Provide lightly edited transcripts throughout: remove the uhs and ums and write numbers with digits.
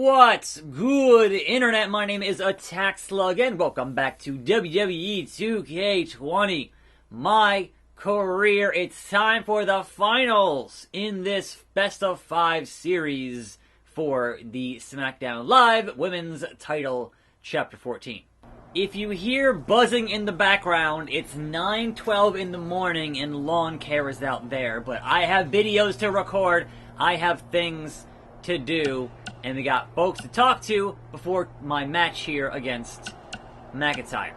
What's good, Internet? My name is Attack Slug, and welcome back to WWE 2K20. My career. It's time for the finals in this best of 5 series for the SmackDown Live Women's Title Chapter 14. If you hear buzzing in the background, it's 9:12 in the morning and lawn care is out there, but I have videos to record, I have things to do, and we got folks to talk to before my match here against McIntyre.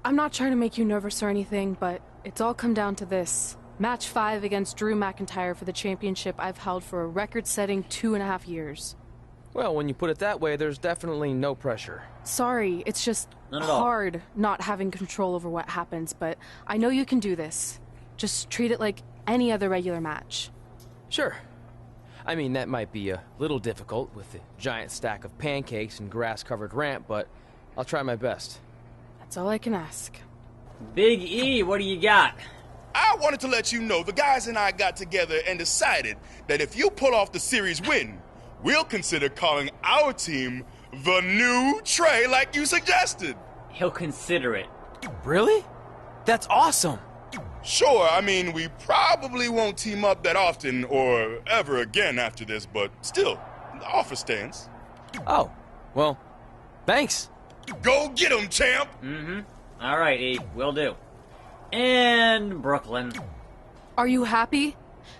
I'm not trying to make you nervous or anything, but it's all come down to this. Match 5 against Drew McIntyre for the championship I've held for a record-setting 2.5 years. Well, when you put it that way, there's definitely no pressure. Sorry, it's just hard not having control over what happens, but I know you can do this. Just treat it like any other regular match. Sure. I mean, that might be a little difficult with the giant stack of pancakes and grass-covered ramp, but I'll try my best. That's all I can ask. Big E, what do you got? I wanted to let you know the guys and I got together and decided that if you pull off the series win, we'll consider calling our team the new Trey like you suggested. He'll consider it. Really? That's awesome! Sure, I mean, we probably won't team up that often or ever again after this, but still, the offer stands. Oh, well, thanks. Go get 'em, champ! Alright, E, will do. And Brooklyn. Are you happy?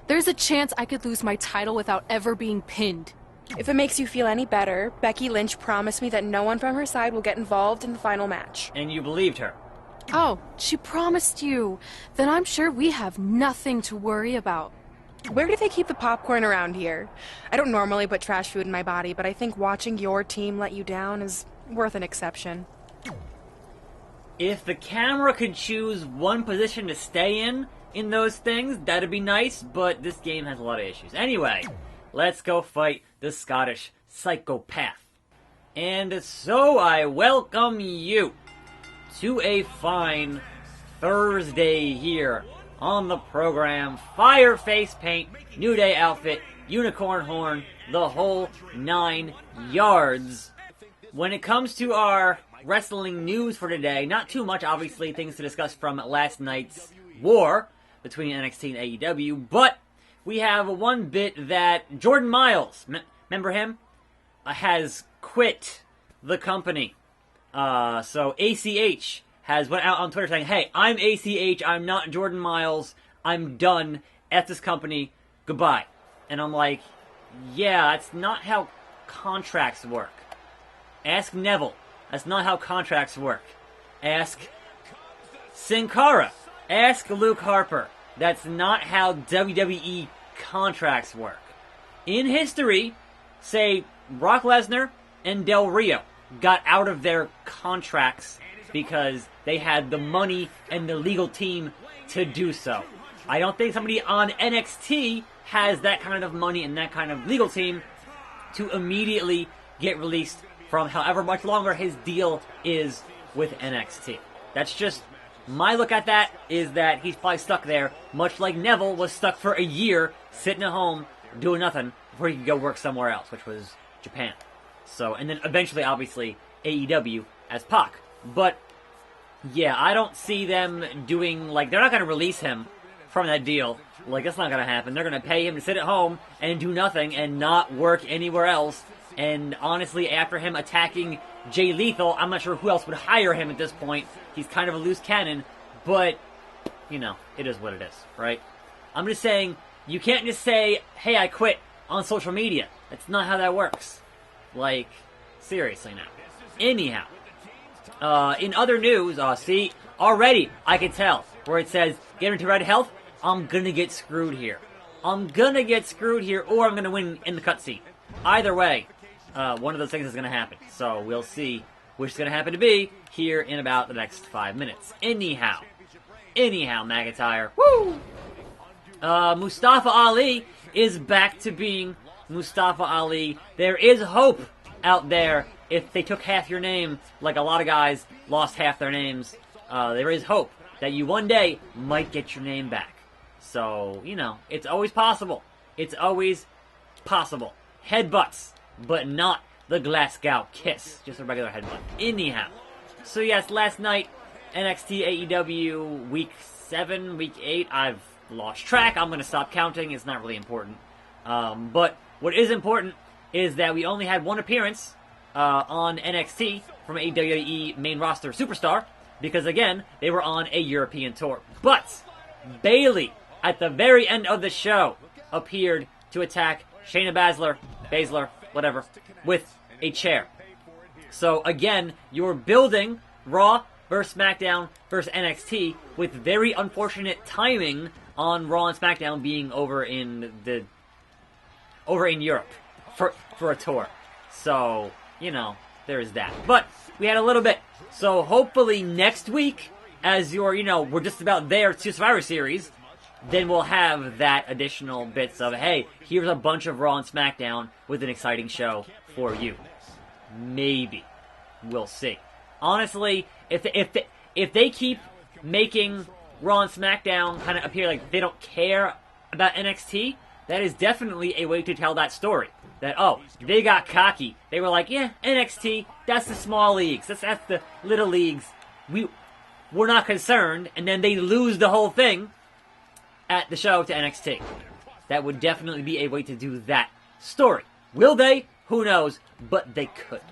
There's a chance I could lose my title without ever being pinned. If it makes you feel any better, Becky Lynch promised me that no one from her side will get involved in the final match. And you believed her. Oh, she promised you. Then I'm sure we have nothing to worry about. Where do they keep the popcorn around here? I don't normally put trash food in my body, but I think watching your team let you down is worth an exception. If the camera could choose one position to stay in those things, that'd be nice, but this game has a lot of issues. Anyway, let's go fight the Scottish psychopath. And so I welcome you to a fine Thursday here on the program. Fire face paint, New Day outfit, unicorn horn, the whole 9 yards. When it comes to our wrestling news for today, not too much, obviously, things to discuss from last night's war between NXT and AEW, but we have one bit that Jordan Miles, remember him, has quit the company. So ACH has went out on Twitter saying, hey, I'm ACH, I'm not Jordan Miles, I'm done, F this company, goodbye. And I'm like, yeah, that's not how contracts work. Ask Neville, that's not how contracts work. Ask Sin Cara, ask Luke Harper, that's not how WWE contracts work. In history, say Brock Lesnar and Del Rio got out of their contracts because they had the money and the legal team to do so. I don't think somebody on NXT has that kind of money and that kind of legal team to immediately get released from however much longer his deal is with NXT. That's just my look at that, is that he's probably stuck there, much like Neville was stuck for a year sitting at home doing nothing before he could go work somewhere else, which was Japan. So, and then eventually, obviously, AEW as Pac. But, yeah, I don't see them doing, like, they're not going to release him from that deal. Like, that's not going to happen. They're going to pay him to sit at home and do nothing and not work anywhere else. And honestly, after him attacking Jay Lethal, I'm not sure who else would hire him at this point. He's kind of a loose cannon, but, you know, it is what it is, right? I'm just saying, you can't just say, hey, I quit on social media. That's not how that works. Like, seriously now. Anyhow, in other news, see, already I can tell where it says, get into red health, I'm gonna get screwed here. I'm gonna get screwed here, or I'm gonna win in the cutscene. Either way, one of those things is gonna happen. So we'll see which is gonna happen to be here in about the next 5 minutes. Anyhow, McIntyre. Woo! Mustafa Ali is back to being Mustafa Ali. There is hope out there. If they took half your name, like a lot of guys lost half their names, there is hope that you one day might get your name back. So, you know, it's always possible. It's always possible. Headbutts. but not the Glasgow Kiss, just a regular headbutt. Anyhow, so yes, last night, NXT AEW Week 7, Week 8, I've lost track. I'm going to stop counting. It's not really important. But what is important is that we only had one appearance on NXT from a WWE main roster superstar, because again, they were on a European tour. But Bayley, at the very end of the show, appeared to attack Shayna Baszler, whatever, with a chair. So again, you're building Raw versus SmackDown versus NXT with very unfortunate timing on Raw and SmackDown being over in Europe for a tour. So, you know, there is that. But we had a little bit. So hopefully next week, as we're just about there to Survivor Series, then we'll have that additional bits of, hey, here's a bunch of Raw and SmackDown with an exciting show for you. Maybe. We'll see. Honestly, if they keep making Raw and SmackDown kind of appear like they don't care about NXT, that is definitely a way to tell that story. That, oh, they got cocky. They were like, yeah, NXT, that's the small leagues. That's the little leagues. We're not concerned. And then they lose the whole thing at the show to NXT. That would definitely be a way to do that story. Will they? Who knows? But they could.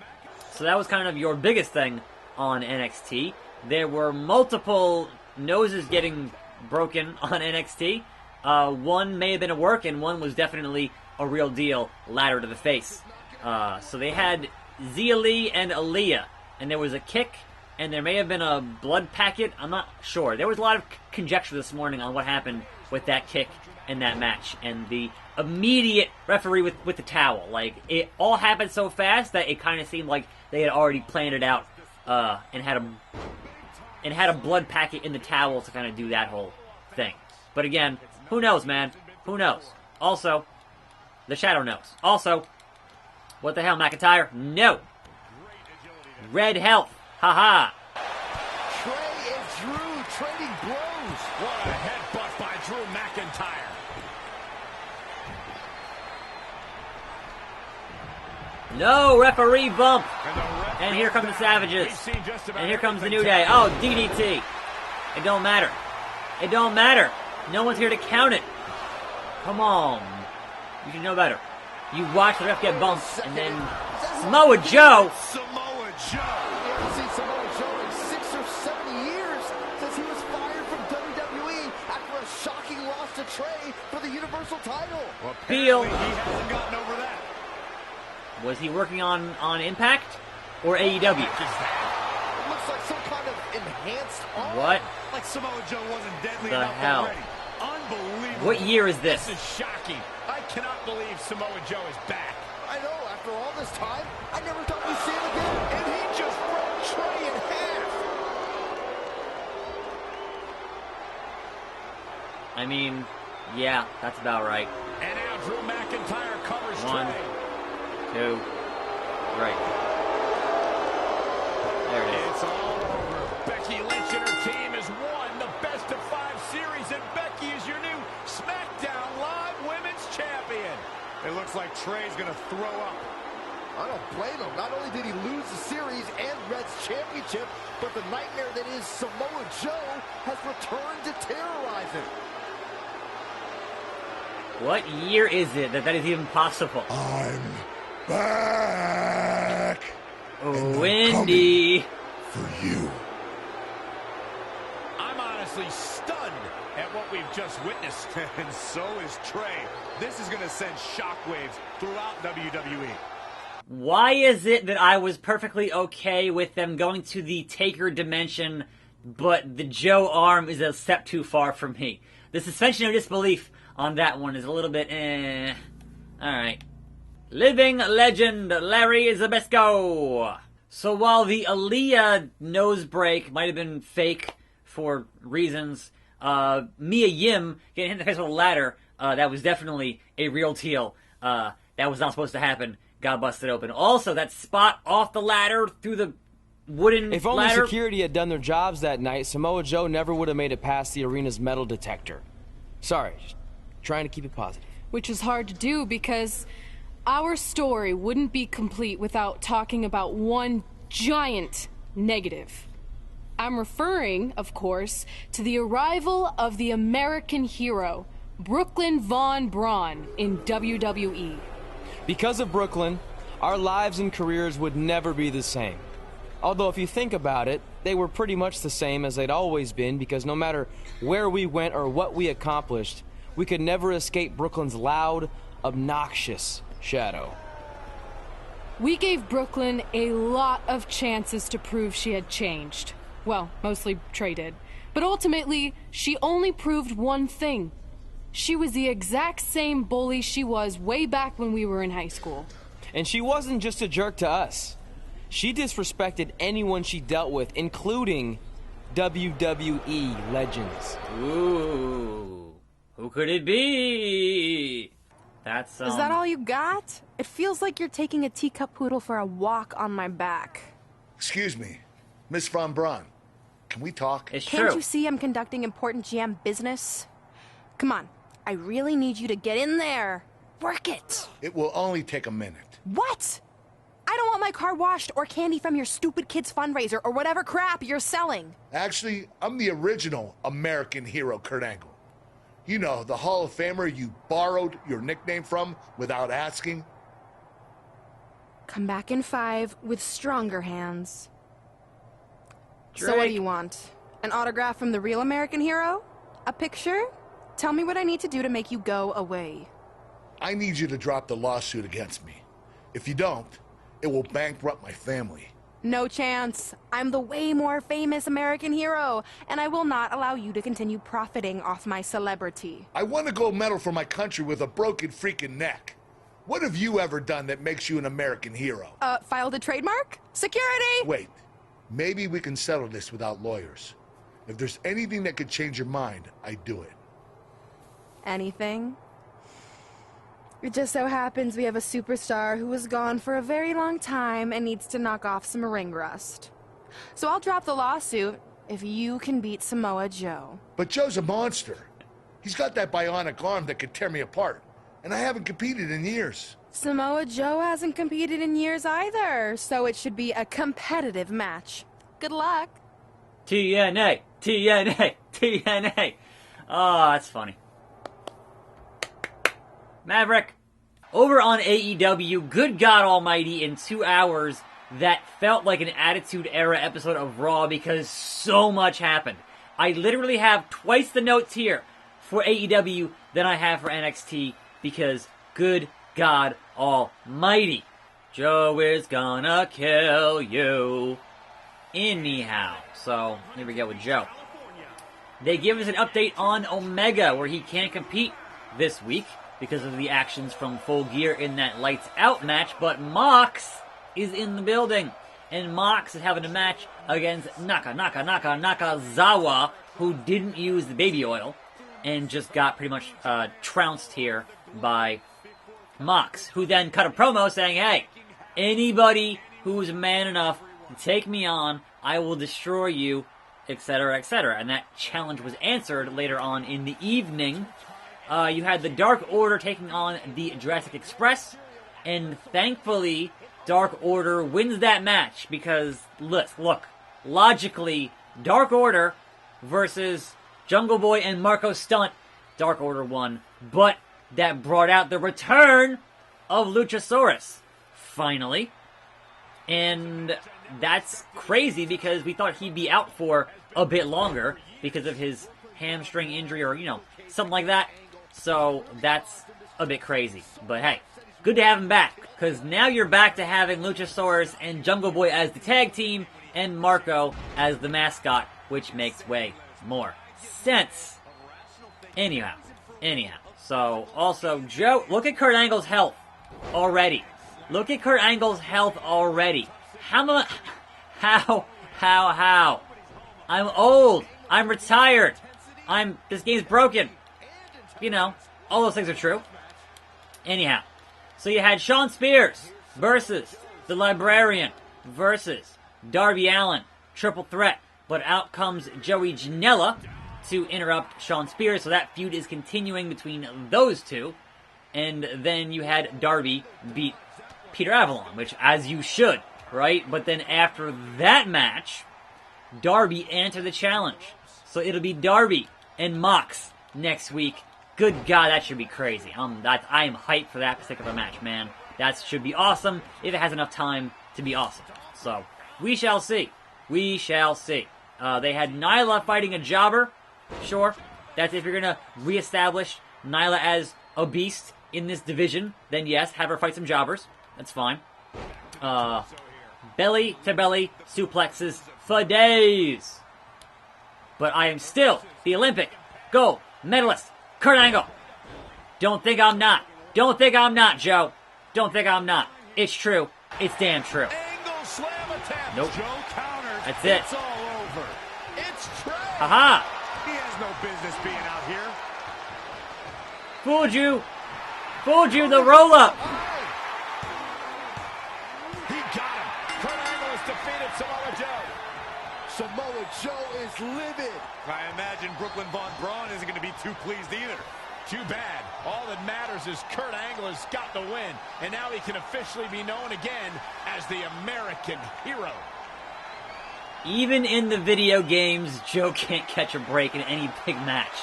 So that was kind of your biggest thing on NXT. There were multiple noses getting broken on NXT. One may have been a work, and one was definitely a real deal ladder to the face. So they had Xia Li and Aaliyah, and there was a kick, and there may have been a blood packet. I'm not sure. There was a lot of conjecture this morning on what happened with that kick in that match, and the immediate referee with the towel. Like, it all happened so fast that it kind of seemed like they had already planned it out and had a blood packet in the towel to kind of do that whole thing. But again, who knows, man? Who knows? Also, the Shadow knows. Also, what the hell, McIntyre? No. Red health. Haha. Trey and Drew trading blows. What a headbutt by Drew McIntyre. No referee bump. And here come the Savages. And here comes the New Day. Oh, DDT. It don't matter. It don't matter. No one's here to count it. Come on. You should know better. You watch the ref get bumped, and then Samoa Joe. Samoa Joe. We haven't seen Samoa Joe in 6 or 7 years since he was fired from WWE after a shocking loss to Trey for the Universal title. Well, Feel. he hasn't gotten over that. Was he working on Impact or AEW? It looks like some kind of enhanced arm. What? Like Samoa Joe wasn't deadly The enough hell? already. Unbelievable. What year is this? This is shocking. I cannot believe Samoa Joe is back. I know, after all this time, I never thought we'd see him again. And he just broke Trey in half. I mean, yeah, that's about right. And now Drew McIntyre covers 1, Trey. 2, 3. There it is. It's all over. Becky Lynch and her team has won the Best of 5 series, and Becky is your new SmackDown Live Women's Champion. It looks like Trey's going to throw up. I don't blame him. Not only did he lose the series and Red's championship, but the nightmare that is Samoa Joe has returned to terrorize him. What year is it that is even possible? I'm back. Wendy. For you. I'm honestly stunned at what we've just witnessed, and so is Trey. This is going to send shockwaves throughout WWE. Why is it that I was perfectly okay with them going to the Taker dimension, but the Joe arm is a step too far for me? The suspension of disbelief on that one is a little bit Alright. Living legend Larry Zbyszko. So while the Aaliyah nose break might have been fake for reasons, Mia Yim getting hit in the face with a ladder, that was definitely a real deal. That was not supposed to happen. Got busted open. Also, that spot off the ladder through the wooden If only ladder. security had done their jobs that night, Samoa Joe never would have made it past the arena's metal detector. Sorry, just trying to keep it positive. Which is hard to do because Our story wouldn't be complete without talking about one giant negative. I'm referring, of course, to the arrival of the American hero, Brooklyn Von Braun, in WWE. Because of Brooklyn, our lives and careers would never be the same. Although if you think about it, they were pretty much the same as they'd always been, because no matter where we went or what we accomplished, we could never escape Brooklyn's loud, obnoxious shadow. We gave Brooklyn a lot of chances to prove she had changed. Well, mostly Trey did. But ultimately, she only proved one thing. She was the exact same bully she was way back when we were in high school. And she wasn't just a jerk to us. She disrespected anyone she dealt with, including WWE legends. Ooh. Who could it be? That's, Is that all you got? It feels like you're taking a teacup poodle for a walk on my back. Excuse me, Miss Von Braun. Can we talk? It's Can't true. you see I'm conducting important GM business? Come on, I really need you to get in there. Work it. It will only take a minute. What? I don't want my car washed or candy from your stupid kids fundraiser or whatever crap you're selling. Actually, I'm the original American hero, Kurt Angle. You know, the Hall of Famer you borrowed your nickname from without asking. Come back in 5 with stronger hands. So what do Drake. you want? An autograph from the real American hero? A picture? Tell me what I need to do to make you go away. I need you to drop the lawsuit against me. If you don't, it will bankrupt my family. No chance. I'm the way more famous American hero, and I will not allow you to continue profiting off my celebrity. I won a gold medal for my country with a broken freaking neck. What have you ever done that makes you an American hero? Filed a trademark? Security! Wait, maybe we can settle this without lawyers. If there's anything that could change your mind, I'd do it. Anything? It just so happens we have a superstar who was gone for a very long time and needs to knock off some ring rust. So I'll drop the lawsuit if you can beat Samoa Joe. But Joe's a monster. He's got that bionic arm that could tear me apart. And I haven't competed in years. Samoa Joe hasn't competed in years either, so it should be a competitive match. Good luck. TNA, TNA, TNA. Oh, that's funny. Maverick. Over on AEW, good God Almighty, in 2 hours, that felt like an Attitude Era episode of Raw because so much happened. I literally have twice the notes here for AEW than I have for NXT because good God Almighty, Joe is gonna kill you. Anyhow, so here we go with Joe. They give us an update on Omega where he can't compete this week because of the actions from Full Gear in that Lights Out match, but Mox is in the building, and Mox is having a match against Nakazawa, who didn't use the baby oil, and just got pretty much trounced here by Mox, who then cut a promo saying, hey, anybody who's man enough to take me on, I will destroy you, etc., etc. And that challenge was answered later on in the evening. You had the Dark Order taking on the Jurassic Express, and thankfully, Dark Order wins that match, because, look, logically, Dark Order versus Jungle Boy and Marco Stunt, Dark Order won, but that brought out the return of Luchasaurus, finally, and that's crazy, because we thought he'd be out for a bit longer, because of his hamstring injury, or, something like that. So that's a bit crazy. But hey, good to have him back, because now you're back to having Luchasaurus and Jungle Boy as the tag team, and Marco as the mascot, which makes way more sense. Anyhow. So, also, Joe, look at Kurt Angle's health already. How? I'm old. I'm retired. This game's broken. All those things are true. Anyhow, so you had Sean Spears versus the Librarian versus Darby Allin, triple threat, but out comes Joey Janela to interrupt Sean Spears, so that feud is continuing between those two. and then you had Darby beat Peter Avalon, which, as you should, right? But then after that match, Darby answered the challenge. So it'll be Darby and Mox next week. Good God, that should be crazy. I am hyped for that particular match, man. That should be awesome if it has enough time to be awesome. So, we shall see. We shall see. They had Nyla fighting a jobber. Sure. That's if you're going to reestablish Nyla as a beast in this division, then yes, have her fight some jobbers. That's fine. Belly to belly suplexes for days. But I am still the Olympic gold medalist, Kurt Angle. Don't think I'm not. Don't think I'm not, Joe. Don't think I'm not. It's true. It's damn true. Angle slam attack. Nope. Joe counters. That's it. It's all over. It's Trey. Haha. He has no business being out here. Fooled you. Fooled you, the roll-up. He got him. Kurt Angle has defeated Samoa Joe. Samoa Joe is livid. I imagine Brooklyn Von Braun isn't going to be too pleased either. Too bad. All that matters is Kurt Angle has got the win, and now he can officially be known again as the American hero. Even in the video games, Joe can't catch a break in any big match.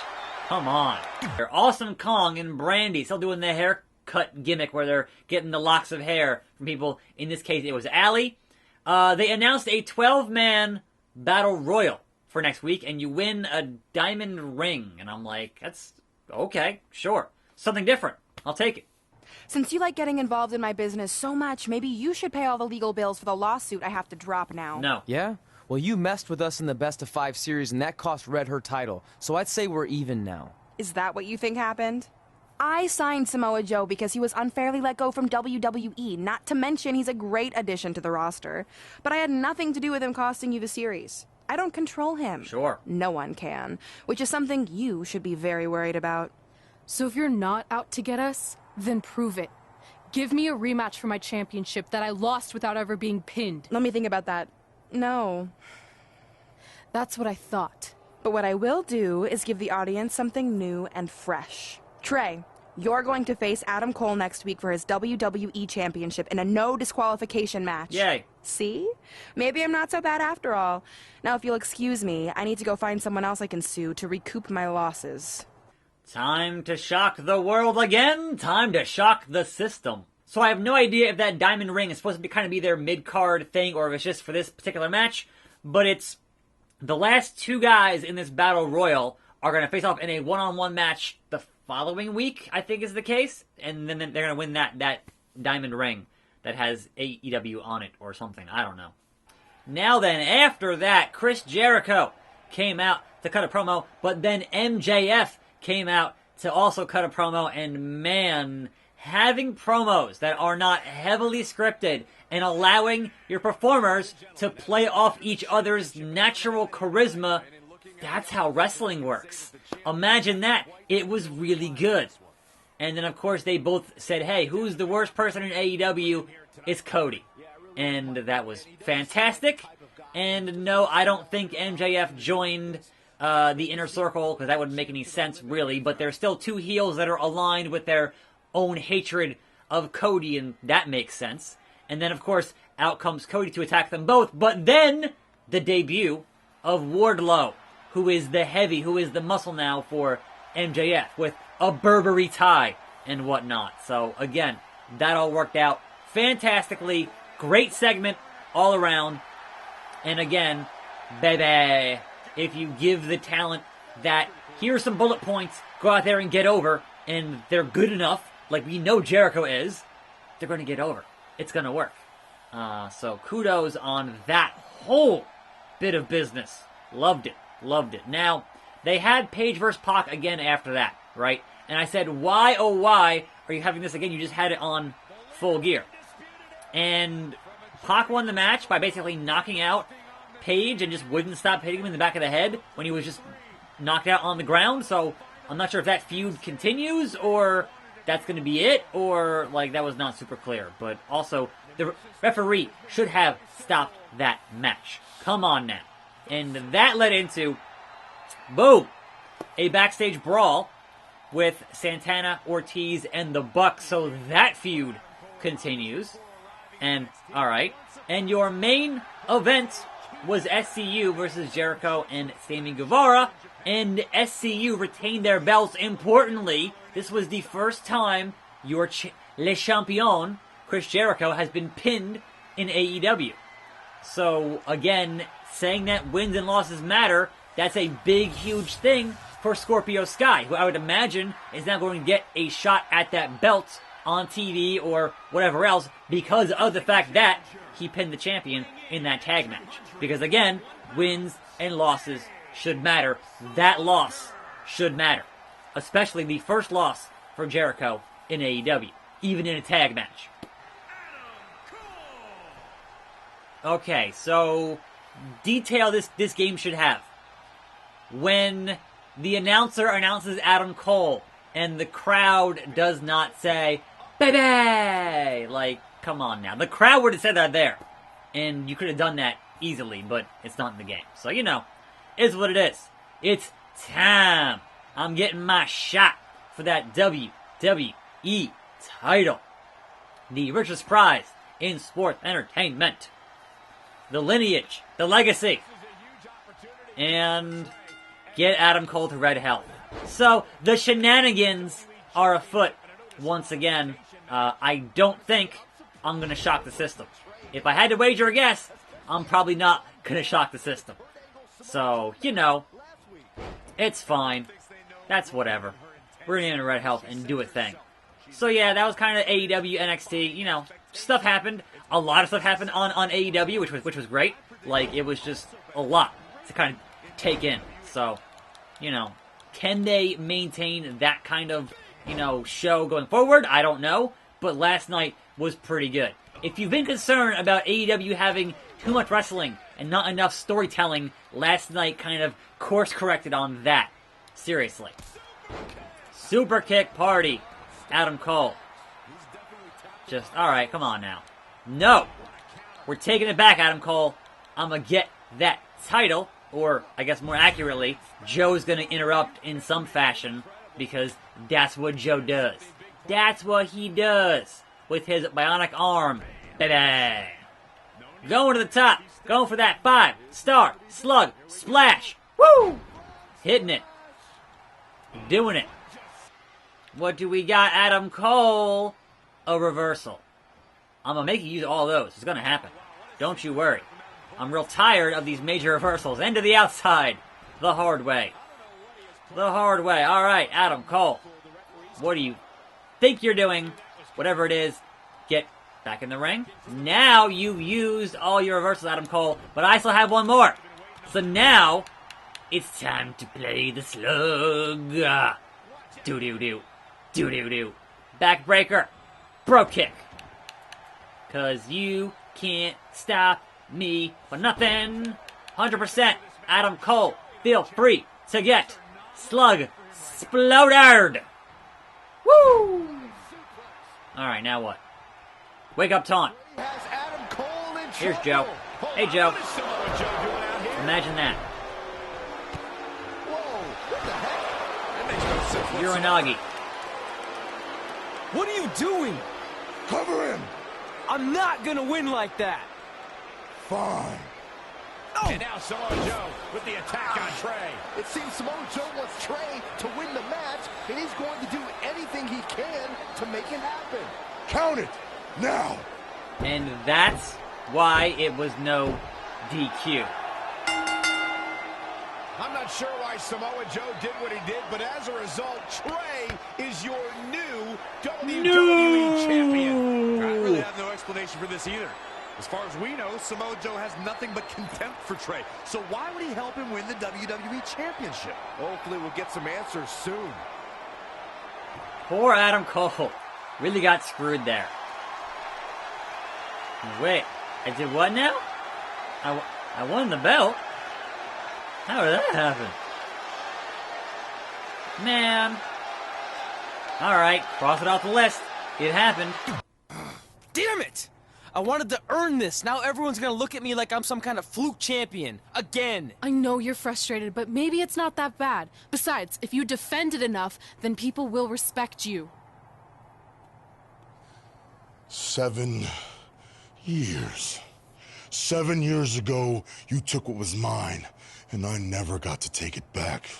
Come on. They're Awesome Kong and Brandy still doing the haircut gimmick where they're getting the locks of hair from people. In this case, it was Allie. They announced a 12-man battle royal for next week, and you win a diamond ring. And I'm like, that's okay, sure. Something different. I'll take it. Since you like getting involved in my business so much, maybe you should pay all the legal bills for the lawsuit I have to drop now. No. Yeah? Well, you messed with us in the Best of 5 series, and that cost Red her title. So I'd say we're even now. Is that what you think happened? I signed Samoa Joe because he was unfairly let go from WWE, not to mention he's a great addition to the roster. But I had nothing to do with him costing you the series. I don't control him. Sure. No one can, which is something you should be very worried about. So if you're not out to get us, then prove it. Give me a rematch for my championship that I lost without ever being pinned. Let me think about that. No. That's what I thought. But what I will do is give the audience something new and fresh. Trey, you're going to face Adam Cole next week for his WWE Championship in a no disqualification match. Yay. See? Maybe I'm not so bad after all. Now, if you'll excuse me, I need to go find someone else I can sue to recoup my losses. Time to shock the world again. Time to shock the system. So I have no idea if that diamond ring is supposed to be kind of be their mid-card thing or if it's just for this particular match. But it's the last two guys in this battle royal are going to face off in a one-on-one match the following week, I think is the case. And then they're going to win that diamond ring that has AEW on it or something. I don't know. Now then, after that, Chris Jericho came out to cut a promo, but then MJF came out to also cut a promo, and man, having promos that are not heavily scripted and allowing your performers to play off each other's natural charisma, that's how wrestling works. Imagine that. It was really good. And then, of course, they both said, hey, who's the worst person in AEW? It's Cody. And that was fantastic. And no, I don't think MJF joined the Inner Circle, because that wouldn't make any sense, really. But there's still two heels that are aligned with their own hatred of Cody, and that makes sense. And then, of course, out comes Cody to attack them both. But then, the debut of Wardlow, who is the heavy, who is the muscle now for MJF, with a Burberry tie and whatnot. So, again, that all worked out fantastically. Great segment all around. And again, baby, if you give the talent that, here's some bullet points, go out there and get over, and they're good enough, like we know Jericho is, they're going to get over. It's going to work. So kudos on that whole bit of business. Loved it. Loved it. Now, they had Paige vs. Pac again after that, right? And I said, why, oh why, are you having this again? You just had it on Full Gear. And Pac won the match by basically knocking out Paige and just wouldn't stop hitting him in the back of the head when he was just knocked out on the ground. So I'm not sure if that feud continues or that's going to be it, or like that was not super clear. But also, the referee should have stopped that match. Come on now. And that led into, boom, a backstage brawl with Santana, Ortiz, and the Bucks, so that feud continues. And, alright. And your main event was SCU versus Jericho and Sammy Guevara, and SCU retained their belts. Importantly, this was the first time your Le Champion, Chris Jericho, has been pinned in AEW. So, again, saying that wins and losses matter, that's a big, huge thing for Scorpio Sky, who I would imagine is now going to get a shot at that belt on TV or whatever else because of the fact that he pinned the champion in that tag match. Because again, wins and losses should matter. That loss should matter. Especially the first loss for Jericho in AEW, even in a tag match. Okay, so detail this game should have. When the announcer announces Adam Cole and the crowd does not say, "Baby!" Like, come on now. The crowd would have said that there. And you could have done that easily, but it's not in the game. So, you know, it's what it is. It's time. I'm getting my shot for that WWE title. The richest prize in sports entertainment. The lineage, the legacy. And get Adam Cole to red health. So, the shenanigans are afoot once again. I don't think I'm going to shock the system. If I had to wager a guess, I'm probably not going to shock the system. So, you know, it's fine. That's whatever. We're going to red health and do a thing. So yeah, that was kind of AEW, NXT, you know, stuff happened. A lot of stuff happened on AEW, which was great. Like, it was just a lot to kind of take in. So, you know, can they maintain that kind of, you know, show going forward? I don't know. But last night was pretty good. If you've been concerned about AEW having too much wrestling and not enough storytelling, last night kind of course-corrected on that. Seriously. Super kick party. Adam Cole. Just, alright, come on now. No! We're taking it back, Adam Cole. I'm gonna get that title, or, I guess more accurately, Joe's gonna interrupt in some fashion, because that's what Joe does. That's what he does with his bionic arm. Baby! Going to the top. Going for that 5-star slug splash. Woo! Hitting it. Doing it. What do we got, Adam Cole? A reversal. I'm going to make you use all those. It's going to happen. Don't you worry. I'm real tired of these major reversals. End to the outside. The hard way. The hard way. All right, Adam Cole. What do you think you're doing? Whatever it is, get back in the ring. Now you've used all your reversals, Adam Cole, but I still have one more. So now, it's time to play the slug. Do-do-do. Do-do-do. Backbreaker. Bro kick. Cause you can't stop me for nothing. 100% Adam Cole. Feel free to get slug exploded. Woo! Alright, now what? Wake up taunt. Here's Joe. Hey, Joe. Imagine that. Uranagi. What are you doing? Cover him! I'm not gonna win like that. Fine. Oh. And now Samoa Joe with the attack on Trey. It seems Samoa Joe wants Trey to win the match, and he's going to do anything he can to make it happen. Count it! Now! And that's why it was no DQ. I'm not sure why Samoa Joe did what he did, but as a result, Trey is your new WWE Champion. I really have no explanation for this either. As far as we know, Samoa Joe has nothing but contempt for Trey. So why would he help him win the WWE Championship? Hopefully we'll get some answers soon. Poor Adam Cole. Really got screwed there. Wait, I did what now? I won the belt? How did that happen? Man. Alright, cross it off the list. It happened. Damn it! I wanted to earn this. Now everyone's gonna look at me like I'm some kind of fluke champion. Again. I know you're frustrated, but maybe it's not that bad. Besides, if you defend it enough, then people will respect you. 7 years. 7 years ago, you took what was mine, and I never got to take it back.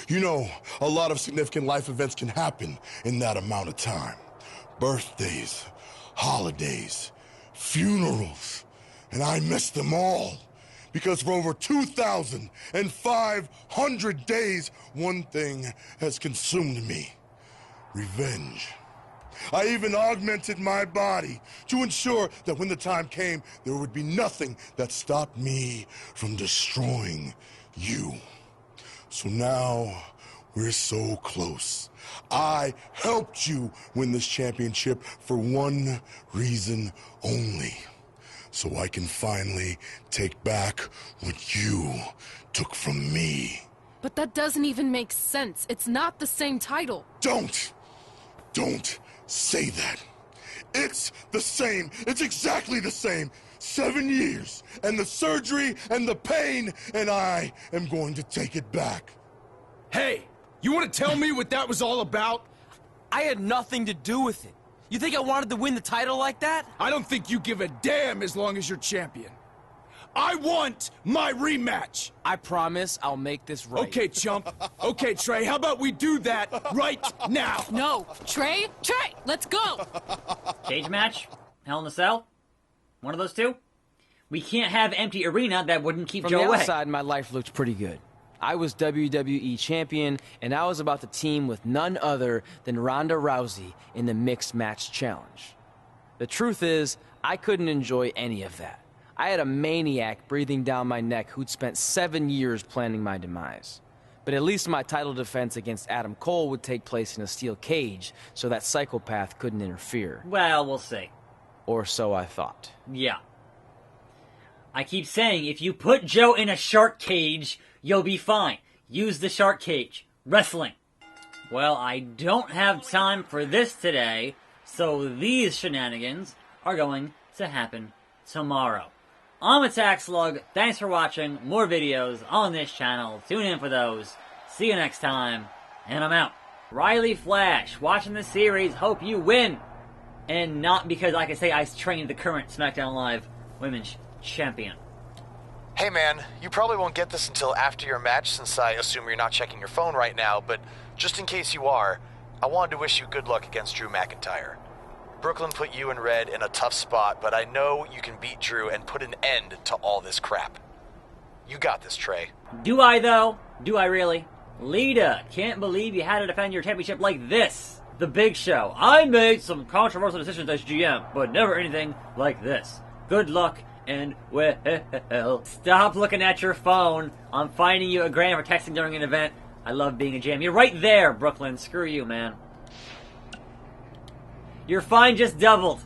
You know, a lot of significant life events can happen in that amount of time. Birthdays, holidays, funerals, and I missed them all. Because for over 2,500 days, one thing has consumed me: revenge. I even augmented my body to ensure that when the time came, there would be nothing that stopped me from destroying you. So now, we're so close. I helped you win this championship for one reason only. So I can finally take back what you took from me. But that doesn't even make sense. It's not the same title. Don't say that. It's the same. It's exactly the same. 7 years, and the surgery, and the pain, and I am going to take it back. Hey, you want to tell me what that was all about? I had nothing to do with it. You think I wanted to win the title like that? I don't think you give a damn as long as you're champion. I want my rematch. I promise I'll make this right. Okay, chump. Okay, Trey, how about we do that right now? No. Trey, let's go. Cage match? Hell in a Cell? One of those two? We can't have empty arena. That wouldn't keep From Joe the away. outside, my life looked pretty good. I was WWE champion, and I was about to team with none other than Ronda Rousey in the mixed match challenge. The truth is, I couldn't enjoy any of that. I had a maniac breathing down my neck who'd spent 7 years planning my demise. But at least my title defense against Adam Cole would take place in a steel cage, so that psychopath couldn't interfere. Well, we'll see. Or so I thought. Yeah. I keep saying, if you put Joe in a shark cage, you'll be fine. Use the shark cage. Wrestling. Well, I don't have time for this today, so these shenanigans are going to happen tomorrow. I'm Attack Slug. Thanks for watching. More videos on this channel. Tune in for those. See you next time. And I'm out. Riley Flash, watching the series. Hope you win. And not because I can say I trained the current SmackDown Live Women's Champion. Hey man, you probably won't get this until after your match since I assume you're not checking your phone right now, but just in case you are, I wanted to wish you good luck against Drew McIntyre. Brooklyn put you and Red in a tough spot, but I know you can beat Drew and put an end to all this crap. You got this, Trey. Do I, though? Do I really? Lita, can't believe you had to defend your championship like this. The Big Show. I made some controversial decisions as GM, but never anything like this. Good luck, and well. Stop looking at your phone. I'm finding you a grand for texting during an event. I love being a GM. You're right there, Brooklyn. Screw you, man. Your fine just doubled.